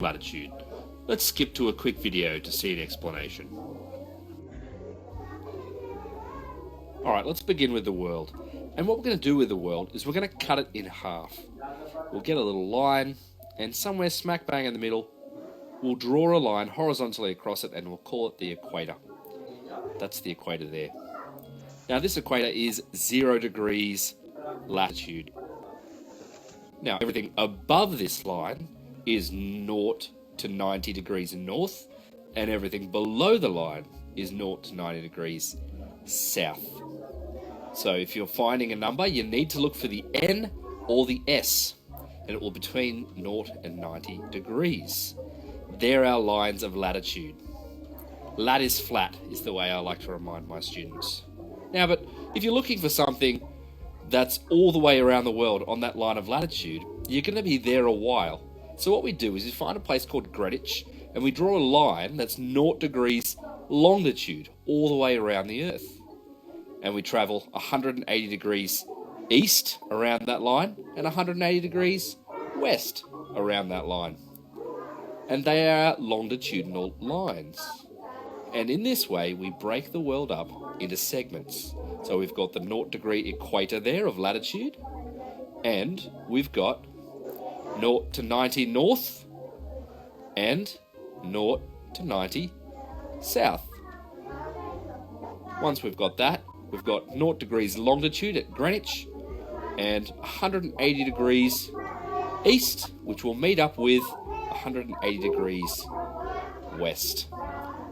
latitude. Let's skip to a quick video to see an explanation. Alright, let's begin with the world. And what we're going to do with the world is we're going to cut it in half. We'll get a little line, and somewhere smack bang in the middle, we'll draw a line horizontally across it and we'll call it the equator. That's the equator there. Now this equator is 0 degrees latitude. Now everything above this line is 0 to 90 degrees north, and everything below the line is 0 to 90 degrees south. So if you're finding a number, you need to look for the N or the S, and it will be between 0 and 90 degrees. They're our lines of latitude. Lat is flat, is the way I like to remind my students. Now, but if you're looking for something that's all the way around the world on that line of latitude, you're going to be there a while. So what we do is we find a place called Greenwich, and we draw a line that's 0 degrees longitude all the way around the Earth. And we travel 180 degrees east around that line and 180 degrees west around that line. And they are longitudinal lines. And in this way, we break the world up into segments. So we've got the 0 degree equator there of latitude, and we've got 0 to 90 north and 0 to 90 south. Once we've got that, we've got 0 degrees longitude at Greenwich and 180 degrees east, which will meet up with 180 degrees west.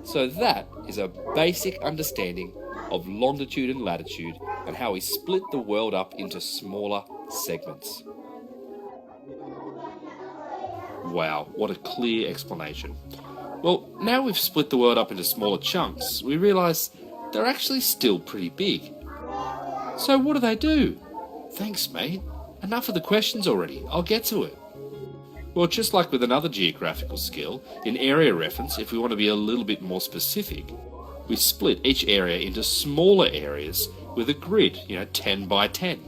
So that is a basic understanding of longitude and latitude and how we split the world up into smaller segments. Wow, what a clear explanation. Well, now we've split the world up into smaller chunks, we realise they're actually still pretty big. So what do? Thanks, mate. Enough of the questions already. I'll get to it. Well, just like with another geographical skill, in area reference, if we want to be a little bit more specific, we split each area into smaller areas with a grid, 10 by 10.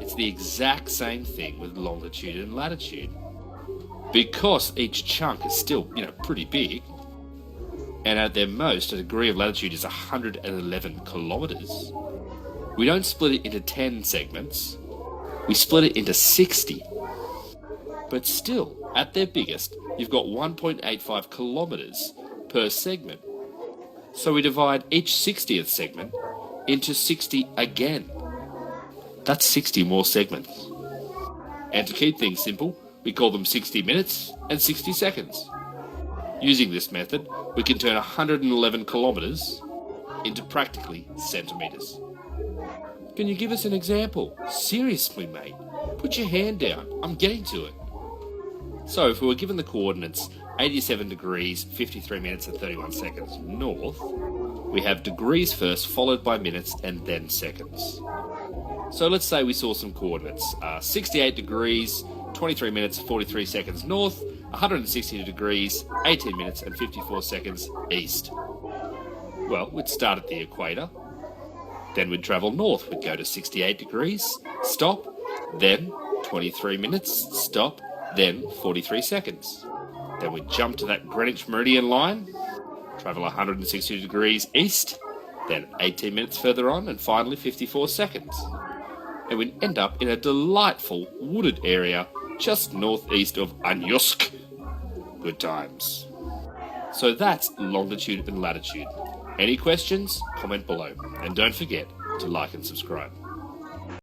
It's the exact same thing with longitude and latitude. Because each chunk is still, pretty big, and at their most, a degree of latitude is 111 kilometers, we don't split it into 10 segments, we split it into 60. But still, at their biggest, you've got 1.85 kilometers per segment. So we divide each 60th segment into 60 again. That's 60 more segments. And to keep things simple, we call them 60 minutes and 60 seconds. Using this method, we can turn 111 kilometers into practically centimeters. Can you give us an example? Seriously, mate. Put your hand down. I'm getting to it. So if we were given the coordinates 87 degrees, 53 minutes and 31 seconds north, we have degrees first, followed by minutes and then seconds. So let's say we saw some coordinates, 68 degrees, 23 minutes, 43 seconds north, 160 degrees, 18 minutes and 54 seconds east. Well, we'd start at the equator, then we'd travel north, we'd go to 68 degrees, stop, then 23 minutes, stop, then 43 seconds. Then we'd jump to that Greenwich Meridian line, travel 160 degrees east, then 18 minutes further on, and finally 54 seconds. And we'd end up in a delightful wooded area just northeast of Anjusk. Good times. So that's longitude and latitude. Any questions? Comment below. And don't forget to like and subscribe.